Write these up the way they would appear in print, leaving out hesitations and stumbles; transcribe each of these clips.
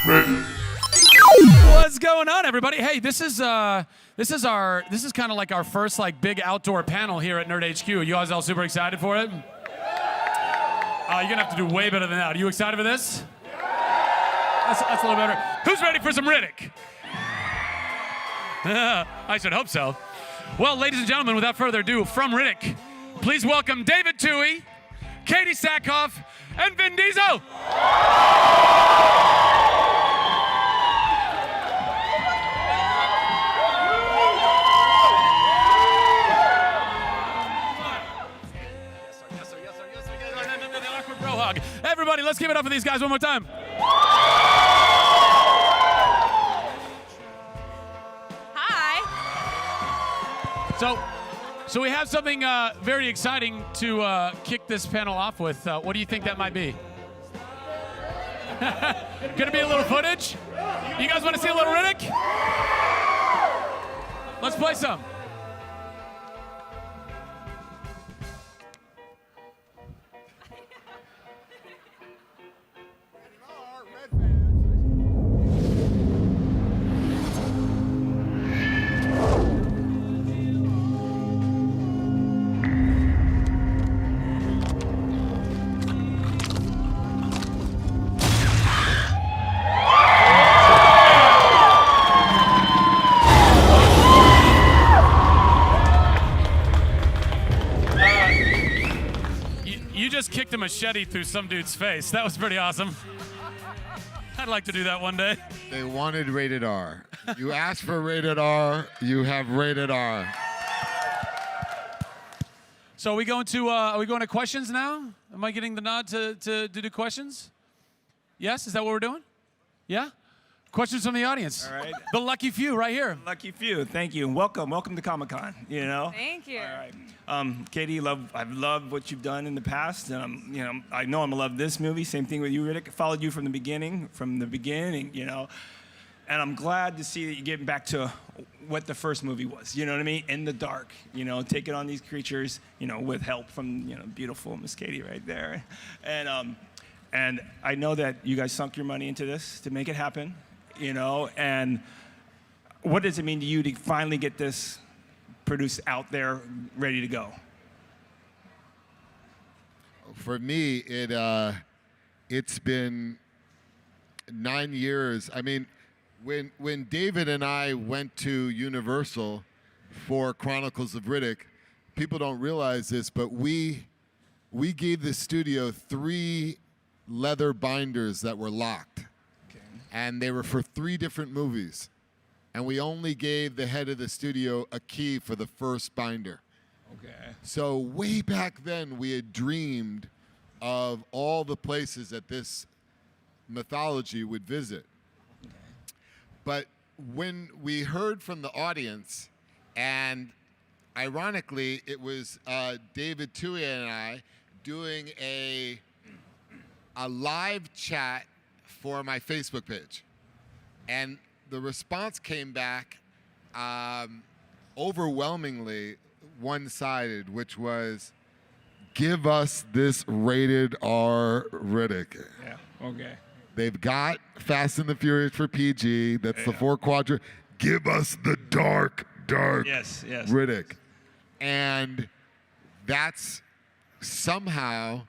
What's going on, everybody? Hey, this is kind of like our first like big outdoor panel here at Nerd HQ. You guys all super excited for it? You're gonna have to do way better than that. Are you excited for this? That's a little better. Who's ready for some Riddick? I should hope so. Well, ladies and gentlemen, without further ado, from Riddick, please welcome David Twohy, Katee Sackhoff, and Vin Diesel. Everybody, let's give it up for these guys one more time. Hi. So we have something very exciting to kick this panel off with. What do you think that might be? Gonna be a little footage? You guys want to see a little Riddick? Let's play some. You just kicked a machete through some dude's face. That was pretty awesome. I'd like to do that one day. They wanted rated R. You asked for rated R, you have rated R. So are we going to questions now? Am I getting the nod to do questions? Yes, is that what we're doing? Yeah? Questions from the audience. All right. The lucky few right here. Lucky few. Thank you. Welcome to Comic-Con, you know? Thank you. All right. Katee, I've loved what you've done in the past, and I know I'm gonna love this movie. Same thing with you, Riddick. I followed you from the beginning, you know. And I'm glad to see that you're getting back to what the first movie was, you know what I mean? In the dark, you know, taking on these creatures, you know, with help from, you know, beautiful Miss Katee right there. And I know that you guys sunk your money into this to make it happen, you know, and what does it mean to you to finally get this produced out there, ready to go? For me, it's been 9 years. I mean, when David and I went to Universal for Chronicles of Riddick, people don't realize this, but we gave the studio 3 leather binders that were locked. Okay. And they were for 3 different movies. And we only gave the head of the studio a key for the first binder. Okay. So way back then, we had dreamed of all the places that this mythology would visit. Okay. But when we heard from the audience, and ironically, it was David Twohy and I doing a live chat for my Facebook page. And the response came back overwhelmingly one-sided, which was, give us this rated R Riddick. Yeah, okay. They've got Fast and the Furious for PG. That's the 4 quadrant. Give us the dark yes. Riddick. And that's somehow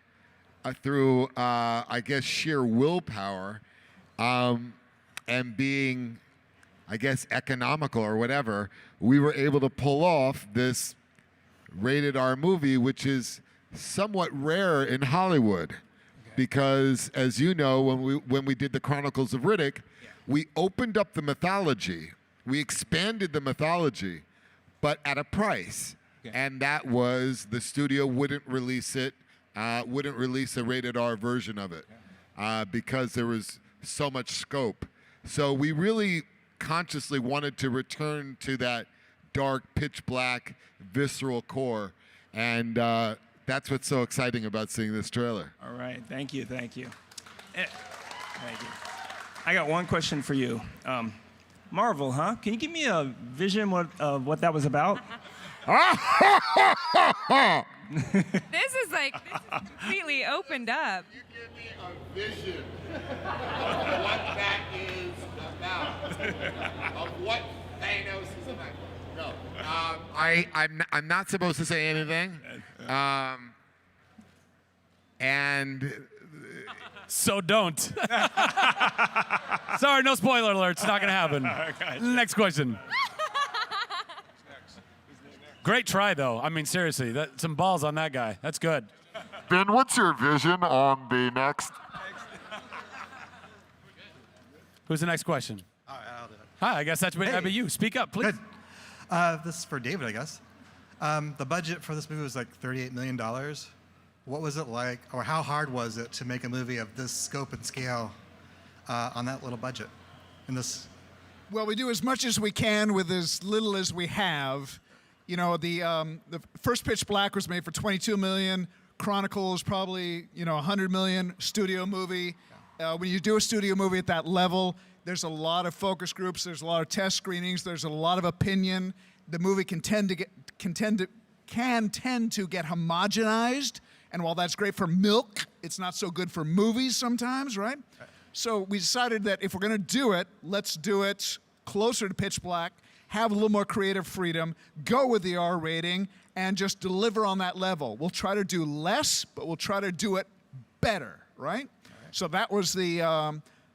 through, I guess, sheer willpower and being, I guess, economical or whatever, we were able to pull off this rated R movie, which is somewhat rare in Hollywood. Okay. Because, as you know, when we did the Chronicles of Riddick, we opened up the mythology, we expanded the mythology, but at a price. Okay. And that was the studio wouldn't release it, wouldn't release a rated R version of it because there was so much scope. So we really consciously wanted to return to that dark, pitch black, visceral core. And that's what's so exciting about seeing this trailer. All right, thank you. Thank you. I got one question for you. Marvel, huh? Can you give me a vision of what that was about? This is completely opened up. You give me a vision of what that is. of what Thanos is about. No, I'm not supposed to say anything. And So don't. Sorry, no spoiler alert. It's not going to happen. Next question. Great try, though. I mean, seriously, some balls on that guy. That's good. Ben, what's your vision on the next? Who's the next question? I'll do it. Hi, I guess that'd be you. Speak up, please. Good. This is for David, I guess. The budget for this movie was like $38 million. What was it like, or how hard was it to make a movie of this scope and scale on that little budget? Well, we do as much as we can with as little as we have. You know, the first Pitch Black was made for $22 million. Chronicle is probably, $100 million. Studio movie. When you do a studio movie at that level, there's a lot of focus groups. There's a lot of test screenings. There's a lot of opinion. The movie can tend to get homogenized. And while that's great for milk, it's not so good for movies sometimes, right? So we decided that if we're going to do it, let's do it closer to Pitch Black, have a little more creative freedom, go with the R rating, and just deliver on that level. We'll try to do less, but we'll try to do it better, right? So that was the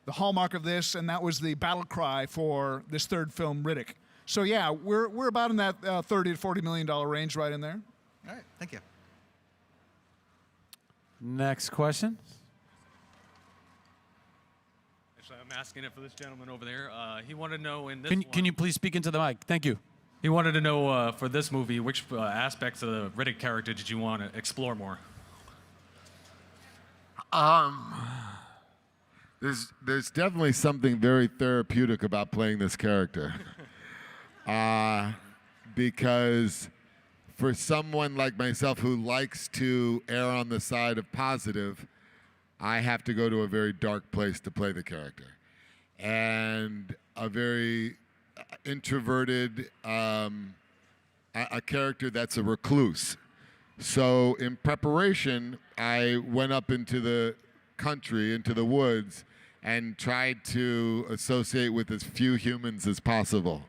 hallmark of this, and that was the battle cry for this third film, Riddick. So yeah, we're about in that $30 to $40 million range, right in there. All right, thank you. Next question. Actually, I'm asking it for this gentleman over there. He wanted to know in this Can you please speak into the mic? Thank you. He wanted to know for this movie, which aspects of the Riddick character did you want to explore more? There's definitely something very therapeutic about playing this character. Because for someone like myself who likes to err on the side of positive, I have to go to a very dark place to play the character. And a very introverted, a character that's a recluse. So in preparation, I went up into the country, into the woods, and tried to associate with as few humans as possible.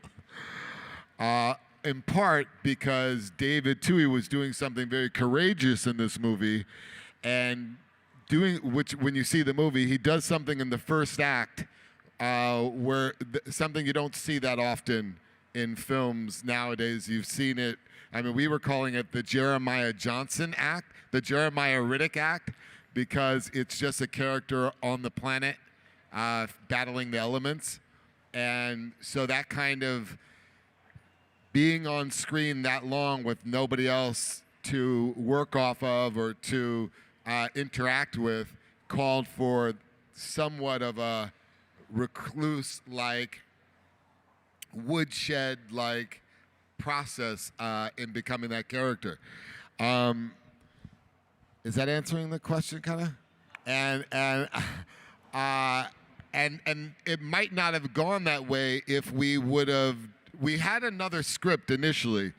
In part because David Twohy was doing something very courageous in this movie, and which when you see the movie, he does something in the first act where something you don't see that often in films nowadays. You've seen it. I mean, we were calling it the Jeremiah Johnson act, the Jeremiah Riddick act, because it's just a character on the planet battling the elements. And so that kind of being on screen that long with nobody else to work off of or to interact with called for somewhat of a recluse-like, woodshed-like process in becoming that character. Is that answering the question, kind of? And it might not have gone that way if we would have. We had another script initially.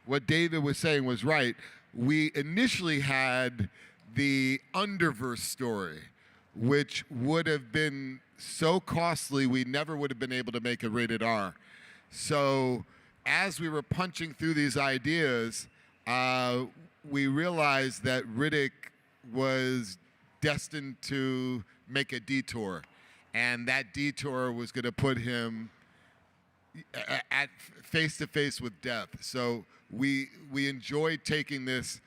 What David was saying was right. We initially had the Underverse story, which would have been so costly we never would have been able to make a rated R. So as we were punching through these ideas, we realized that Riddick was destined to make a detour, and that detour was going to put him at face-to-face with death. So we enjoyed taking this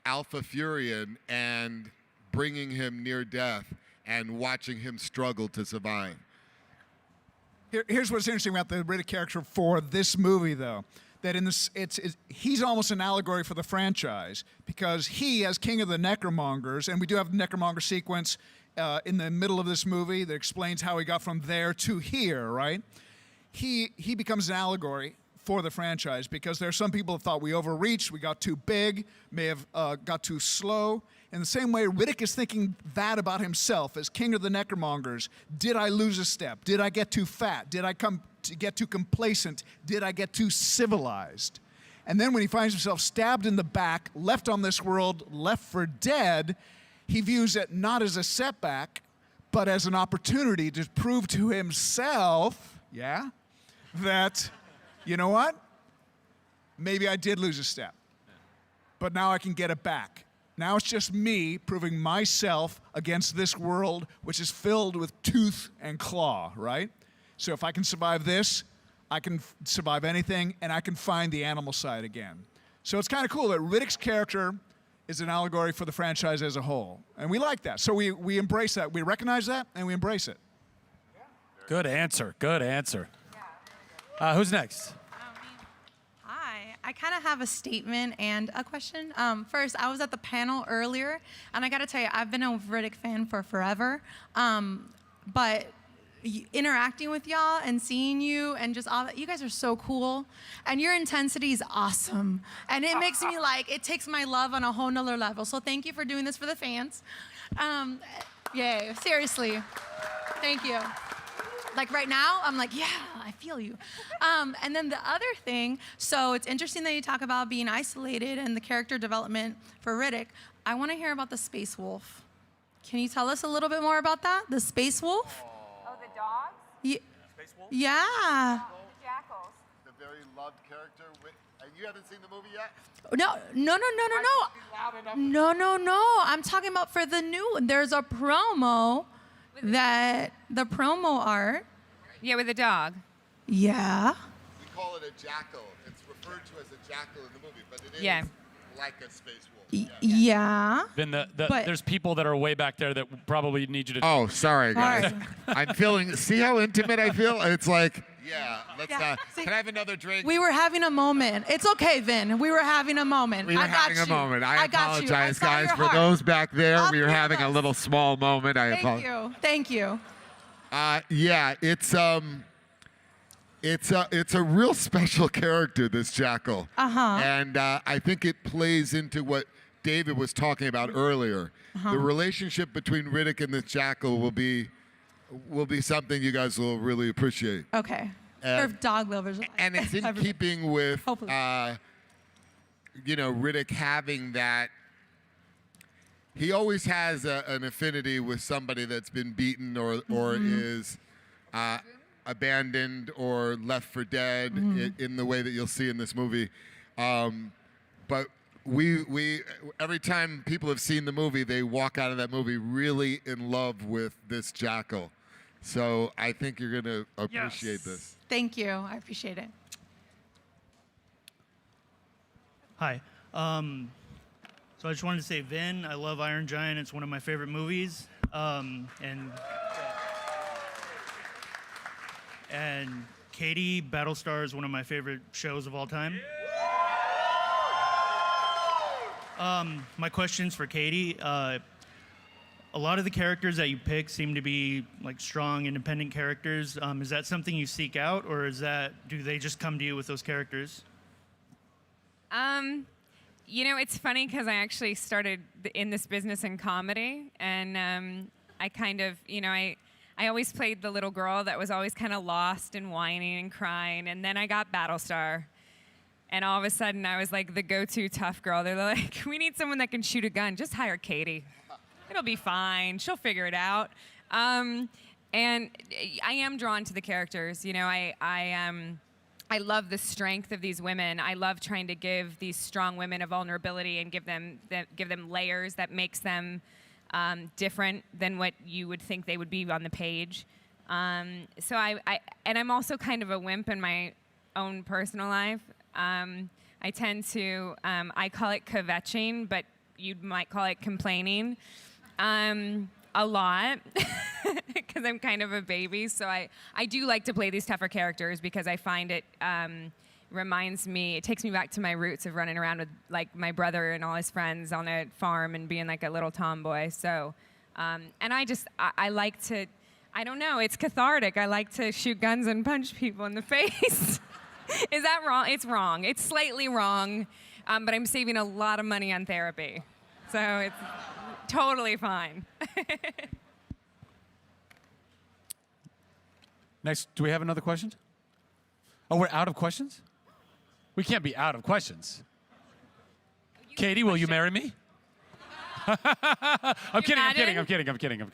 Alpha Furian and bringing him near death and watching him struggle to survive. Here's what's interesting about the Riddick character for this movie, though. That in this, he's almost an allegory for the franchise, because he, as king of the Necromongers, and we do have the Necromonger sequence in the middle of this movie that explains how he got from there to here, right? He becomes an allegory for the franchise, because there are some people that thought we overreached, we got too big, may have got too slow. In the same way, Riddick is thinking that about himself as king of the Necromongers. Did I lose a step? Did I get too fat? Did I get too complacent? Did I get too civilized? And then when he finds himself stabbed in the back, left on this world, left for dead, he views it not as a setback, but as an opportunity to prove to himself, yeah, that, you know what? Maybe I did lose a step, but now I can get it back. Now it's just me proving myself against this world, which is filled with tooth and claw, right? So if I can survive this, I can survive anything, and I can find the animal side again. So it's kind of cool that Riddick's character is an allegory for the franchise as a whole. And we like that. So we embrace that. We recognize that, and we embrace it. Good answer. Good answer. Who's next? Hi, I kind of have a statement and a question. First, I was at the panel earlier, and I got to tell you, I've been a Riddick fan for forever. But interacting with y'all and seeing you and just all that, you guys are so cool, and your intensity is awesome, and it makes me like, it takes my love on a whole nother level. So thank you for doing this for the fans. Yay, seriously, thank you. Like right now, I'm like, yeah, I feel you. And then the other thing, so it's interesting that you talk about being isolated and the character development for Riddick. I want to hear about the Space Wolf. Can you tell us a little bit more about that? The Space Wolf? Oh, the dogs? Space Wolf? Yeah. The jackals. The very loved character. And you haven't seen the movie yet? No. No. I'm talking about for the new one. There's a promo that the promo art. Yeah, with the dog. Yeah. We call it a jackal. It's referred to as a jackal in the movie, but it is Yeah. like a space wolf. Yeah. Then But- there's people that are way back there that probably need you to. Oh, sorry, guys. Sorry. I'm feeling. See how intimate I feel? It's like, yeah. Let's. Yeah, see- Can I have another drink? We were having a moment. It's okay, Vin. We were having a moment. We were I got having you. a moment. I got you. I apologize, saw guys, your for heart. those back there. All We were three of having a us. little small moment. I apologize. Thank you. Yeah, it's a real special character, this jackal. And I think it plays into what David was talking about earlier. The relationship between Riddick and this jackal will be something you guys will really appreciate. Okay. And- For dog lovers. And it's in Everybody. keeping with, Hopefully. Riddick having that. He always has an affinity with somebody that's been beaten or is abandoned or left for dead in the way that you'll see in this movie. But we every time people have seen the movie, they walk out of that movie really in love with this jackal. So I think you're going to appreciate this. Thank you. I appreciate it. Hi. So I just wanted to say, Vin, I love Iron Giant. It's one of my favorite movies. And Katee, Battlestar is one of my favorite shows of all time. My question's for Katee. A lot of the characters that you pick seem to be like strong, independent characters. Is that something you seek out, or do they just come to you with those characters? It's funny because I actually started in this business in comedy, and I kind of, I always played the little girl that was always kind of lost and whining and crying, and then I got Battlestar. And all of a sudden, I was like the go-to tough girl. They're like, we need someone that can shoot a gun. Just hire Katee. It'll be fine. She'll figure it out. And I am drawn to the characters. I love the strength of these women. I love trying to give these strong women a vulnerability and give them layers that makes them different than what you would think they would be on the page. And I'm also kind of a wimp in my own personal life. I tend to, I call it kvetching, but you might call it complaining a lot because I'm kind of a baby. So I do like to play these tougher characters because I find it reminds me, it takes me back to my roots of running around with like my brother and all his friends on a farm and being like a little tomboy. So, and I like to, I don't know, it's cathartic. I like to shoot guns and punch people in the face. Is that wrong? It's wrong. It's slightly wrong, but I'm saving a lot of money on therapy. So it's totally fine. Next, do we have another question? Oh, we're out of questions? We can't be out of questions. Katee, will you marry me? I'm kidding.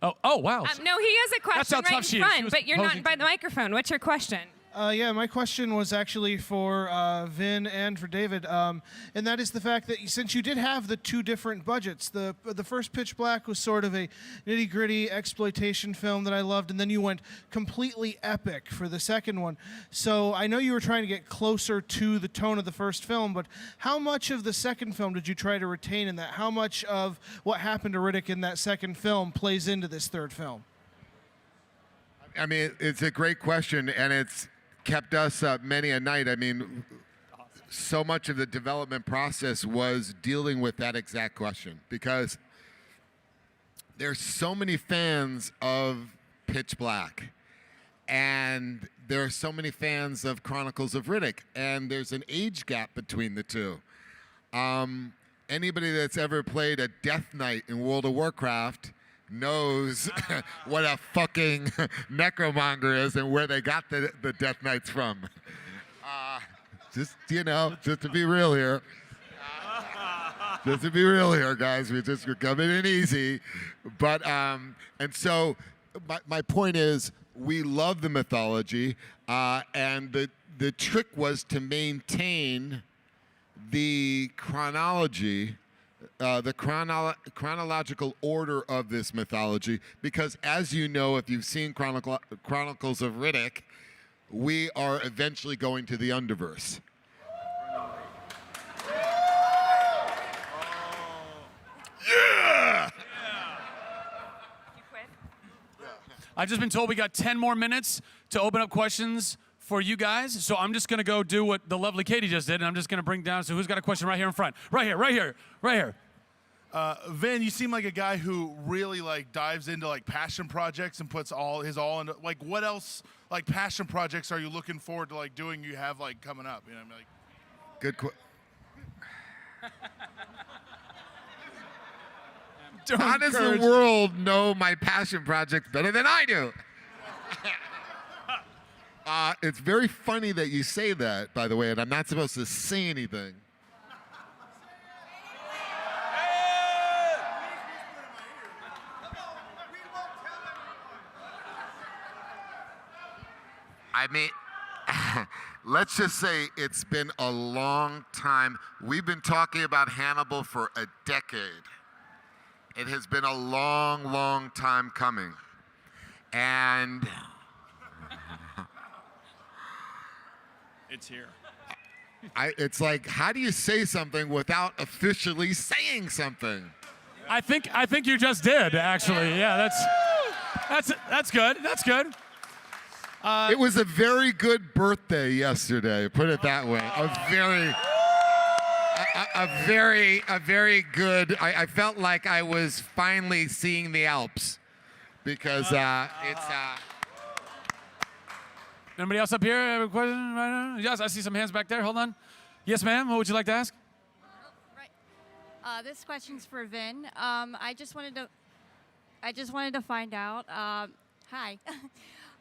Oh, wow. No, he has a question how right tough she in is. She front, was but you're posing- not by the microphone. What's your question? Yeah, my question was actually for Vin and for David, and that is the fact that since you did have the two different budgets, the first Pitch Black was sort of a nitty-gritty exploitation film that I loved, and then you went completely epic for the second one. So I know you were trying to get closer to the tone of the first film, but how much of the second film did you try to retain in that? How much of what happened to Riddick in that second film plays into this third film? I mean, it's a great question, and it's kept us up many a night. I mean, so much of the development process was dealing with that exact question because there's so many fans of Pitch Black, and there are so many fans of Chronicles of Riddick, and there's an age gap between the two. Anybody that's ever played a Death Knight in World of Warcraft knows what a fucking necromonger is and where they got the Death Knights from. Just to be real here. Just to be real here, guys. We're coming in easy. But, and so my point is, we love the mythology, and the trick was to maintain the chronology, the chronological order of this mythology, because as you know, if you've seen Chronicles of Riddick, we are eventually going to the Underverse. Yeah! I've just been told we got 10 more minutes to open up questions for you guys. So I'm just going to go do what the lovely Katee just did, and I'm just going to bring down. So who's got a question right here in front? Right here. Vin, you seem like a guy who really dives into passion projects and puts all into what else passion projects are you looking forward to doing? You have coming up, you know? Good question. How does the world know my passion project better than I do? It's very funny that you say that, by the way, and I'm not supposed to say anything. I mean, let's just say it's been a long time. We've been talking about Hannibal for a decade. It has been a long, long time coming. And It's here. it's like, how do you say something without officially saying something? I think you just did, actually. Yeah, that's good. That's good. It was a very good birthday yesterday, put it that way. A very good, I felt like I was finally seeing the Alps because it's... Anybody else up here have a question right now? Yes, I see some hands back there. Hold on. Yes, ma'am. What would you like to ask? Right. This question's for Vin. I just wanted to find out. Hi.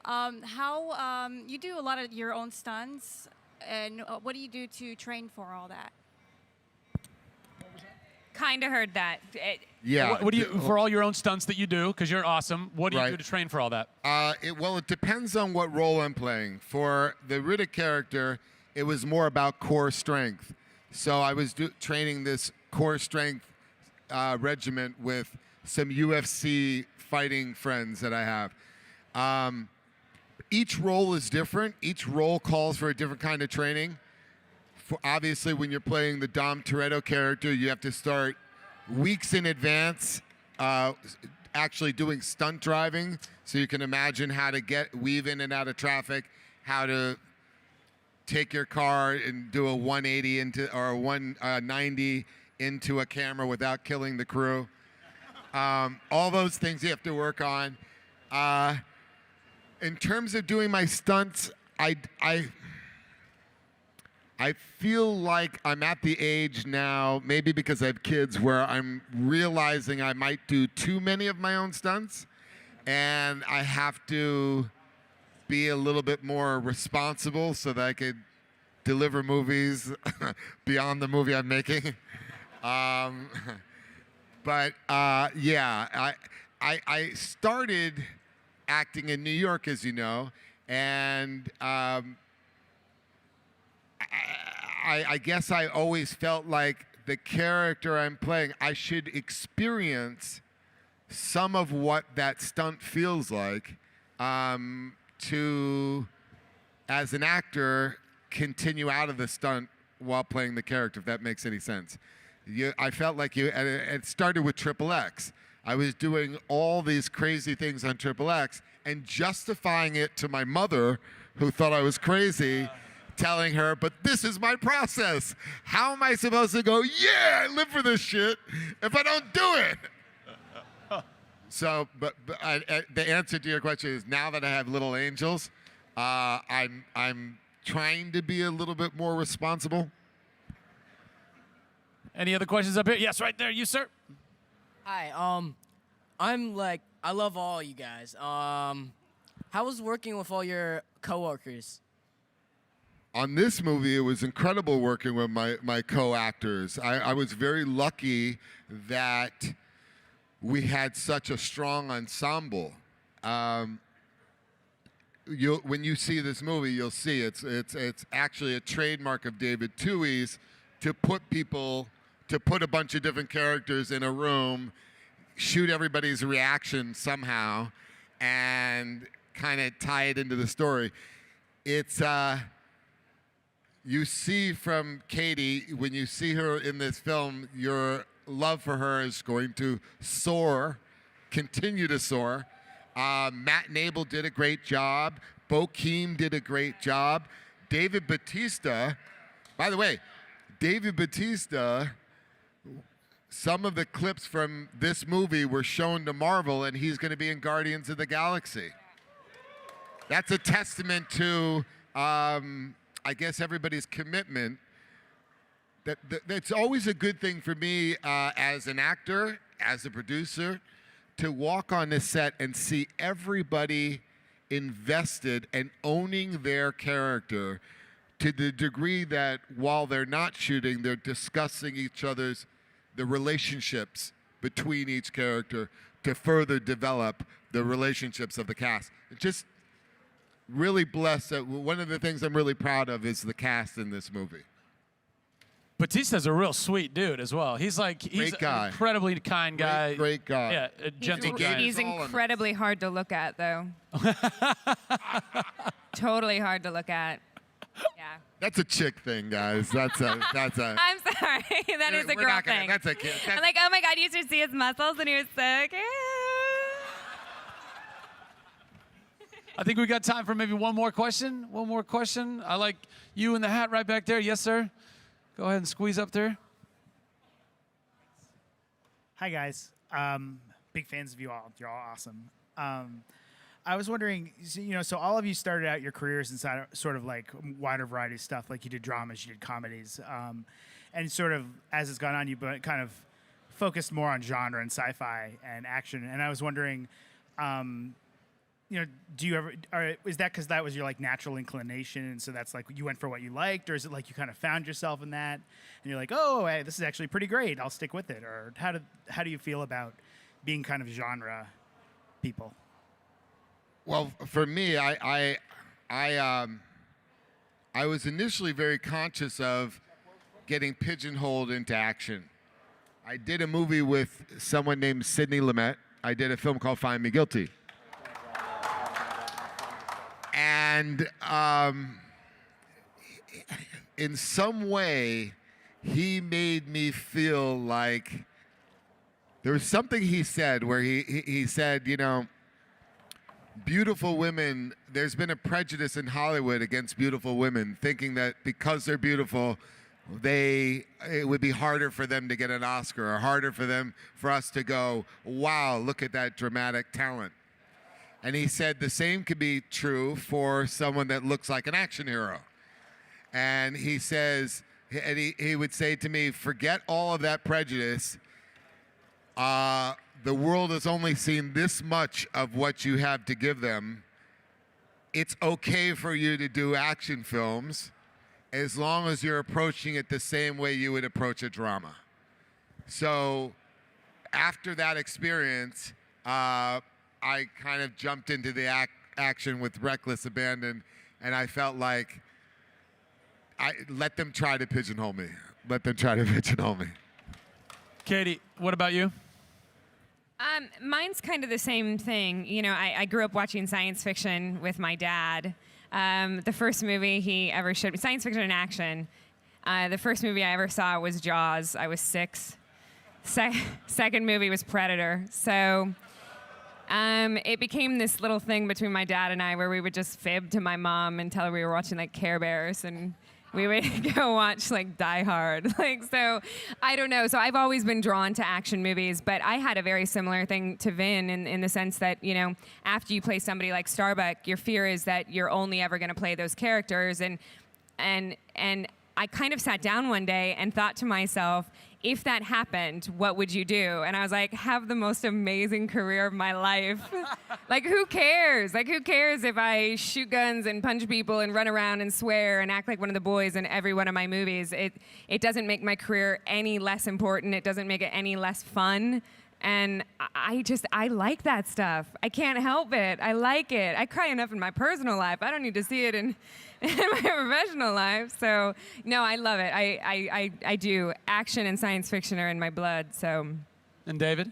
How you do a lot of your own stunts, and what do you do to train for all that? Kind of heard that. Yeah. What do you, for all your own stunts that you do, because you're awesome, what do you Right. do to train for all that? It depends on what role I'm playing. For the Riddick character, it was more about core strength. So I was training this core strength regiment with some UFC fighting friends that I have. Each role is different. Each role calls for a different kind of training. Obviously, when you're playing the Dom Toretto character, you have to start weeks in advance actually doing stunt driving, so you can imagine how to weave in and out of traffic, how to take your car and do a 180 or a 190 into a camera without killing the crew. All those things you have to work on. In terms of doing my stunts, I feel like I'm at the age now, maybe because I have kids, where I'm realizing I might do too many of my own stunts, and I have to be a little bit more responsible so that I could deliver movies beyond the movie I'm making. Yeah, I started acting in New York, as you know, and I guess I always felt like the character I'm playing, I should experience some of what that stunt feels like to, as an actor, continue out of the stunt while playing the character, if that makes any sense. I felt like and it started with Triple X. I was doing all these crazy things on Triple X and justifying it to my mother, who thought I was crazy, telling her, but this is my process. How am I supposed to go, yeah, I live for this shit, if I don't do it? So, but the answer to your question is, now that I have little angels, I'm trying to be a little bit more responsible. Any other questions up here? Yes, right there. You, sir. Hi. I love all you guys. How was working with all your coworkers? On this movie, it was incredible working with my co-actors. I was very lucky that we had such a strong ensemble. When you see this movie, you'll see it's actually a trademark of David Twohy's to put a bunch of different characters in a room, shoot everybody's reaction somehow, and kind of tie it into the story. It's you see from Katee, when you see her in this film, your love for her is going to soar, continue to soar. Matt Nable did a great job. Bokeem did a great job. David Bautista, by the way, some of the clips from this movie were shown to Marvel, and he's going to be in Guardians of the Galaxy. That's a testament to, I guess, everybody's commitment. That's always a good thing for me as an actor, as a producer, to walk on this set and see everybody invested and owning their character to the degree that while they're not shooting, they're discussing the relationships between each character to further develop the relationships of the cast. It's just really blessed. One of the things I'm really proud of is the cast in this movie. Batista's a real sweet dude as well. He's an incredibly kind guy. Great guy. Yeah, a gentle guy. He's incredibly hard to look at, though. Totally hard to look at. Yeah. That's a chick thing, guys. That's a. I'm sorry. That is a girl thing. That's a kid. I'm like, oh my God, you should see his muscles, and he was so cute. I think we got time for maybe one more question. One more question. I like you in the hat right back there. Yes, sir. Go ahead and squeeze up there. Hi, guys. Big fans of you all. You're all awesome. I was wondering, so all of you started out your careers inside sort of like wider variety of stuff, like you did dramas, you did comedies, and sort of as it's gone on, you've kind of focused more on genre and sci-fi and action. And I was wondering, do you ever, is that because that was your like natural inclination, and so that's like you went for what you liked, or is it like you kind of found yourself in that, and you're like, oh, hey, this is actually pretty great, I'll stick with it, or how do you feel about being kind of genre people? Well, for me, I was initially very conscious of getting pigeonholed into action. I did a movie with someone named Sidney Lumet. I did a film called Find Me Guilty. And in some way, he made me feel like there was something he said where he said, beautiful women, there's been a prejudice in Hollywood against beautiful women, thinking that because they're beautiful, it would be harder for them to get an Oscar, or harder for us to go, wow, look at that dramatic talent. And he said the same could be true for someone that looks like an action hero. And he says, and he would say to me, forget all of that prejudice. The world has only seen this much of what you have to give them. It's okay for you to do action films as long as you're approaching it the same way you would approach a drama. So after that experience, I kind of jumped into the action with reckless abandon, and I felt like I let them try to pigeonhole me. Let them try to pigeonhole me. Katee, what about you? Mine's kind of the same thing. You know, I grew up watching science fiction with my dad. The first movie he ever showed me, science fiction and action. The first movie I ever saw was Jaws. I was 6. Second movie was Predator. So it became this little thing between my dad and I where we would just fib to my mom and tell her we were watching like Care Bears, and we would go watch like Die Hard. Like, so I don't know. So I've always been drawn to action movies, but I had a very similar thing to Vin in the sense that, you know, after you play somebody like Starbuck, your fear is that you're only ever going to play those characters. And I kind of sat down one day and thought to myself, if that happened, what would you do? And I was like, have the most amazing career of my life. Like, who cares? Like, who cares if I shoot guns and punch people and run around and swear and act like one of the boys in every one of my movies? It doesn't make my career any less important. It doesn't make it any less fun. And I like that stuff. I can't help it. I like it. I cry enough in my personal life. I don't need to see it in my professional life. So, no, I love it. I do. Action and science fiction are in my blood, so. And David?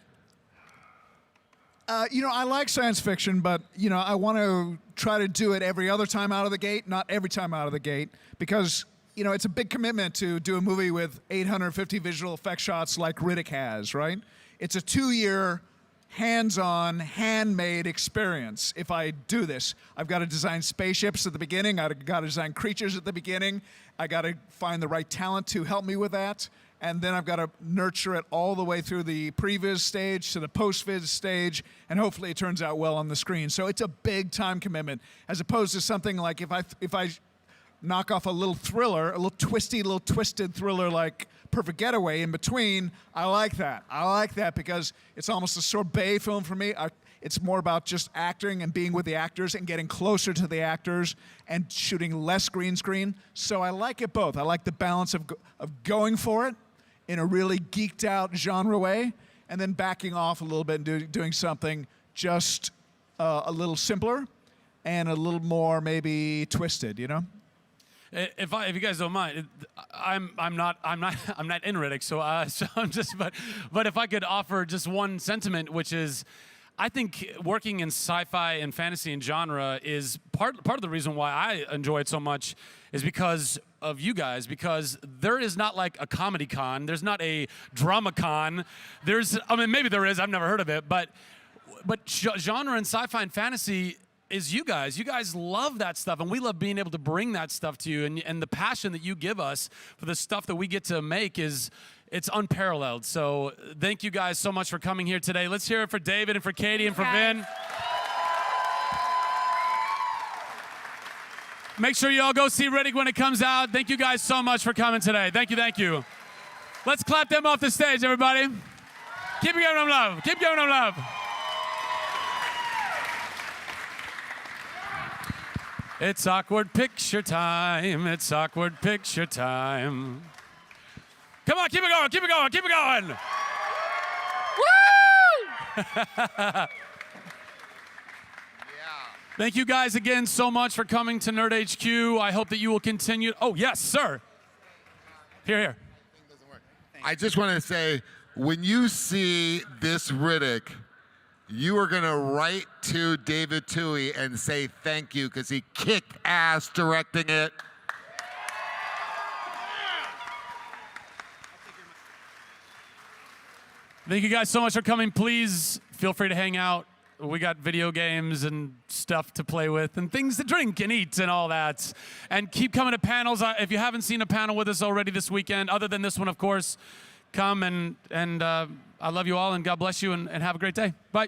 You know, I like science fiction, but, you know, I want to try to do it every other time out of the gate, not every time out of the gate, because, you know, it's a big commitment to do a movie with 850 visual effect shots like Riddick has, right? It's a 2-year, hands-on, handmade experience. If I do this, I've got to design spaceships at the beginning. I've got to design creatures at the beginning. I got to find the right talent to help me with that. And then I've got to nurture it all the way through the pre-viz stage to the post-viz stage, and hopefully it turns out well on the screen. So it's a big time commitment, as opposed to something like if I knock off a little thriller, a little twisted thriller like Perfect Getaway in between, I like that. I like that because it's almost a sorbet film for me. It's more about just acting and being with the actors and getting closer to the actors and shooting less green screen. So I like it both. I like the balance of going for it in a really geeked out genre way, and then backing off a little bit and doing something just a little simpler and a little more maybe twisted, you know? If you guys don't mind, I'm not in Riddick, so I'm just but if I could offer just one sentiment, which is, I think working in sci-fi and fantasy and genre is part of the reason why I enjoy it so much is because of you guys, because there is not like a comedy con, there's not a drama con, maybe there is, I've never heard of it, but genre and sci-fi and fantasy is you guys. You guys love that stuff, and we love being able to bring that stuff to you, and the passion that you give us for the stuff that we get to make it's unparalleled. So thank you guys so much for coming here today. Let's hear it for David and for Katee and for Vin. Make sure you all go see Riddick when it comes out. Thank you guys so much for coming today. Thank you, thank you. Let's clap them off the stage, everybody. Keep giving them love. Keep giving them love. It's awkward picture time. It's awkward picture time. Come on, keep it going, keep it going, keep it going. Woo! Thank you guys again so much for coming to Nerd HQ. I hope that you will continue. Oh, yes, sir. Here. I just want to say, when you see this Riddick, you are going to write to David Twohy and say thank you because he kicked ass directing it. Thank you guys so much for coming. Please feel free to hang out. We got video games and stuff to play with and things to drink and eat and all that. And keep coming to panels. If you haven't seen a panel with us already this weekend, other than this one, of course, come and I love you all, and God bless you, and have a great day. Bye.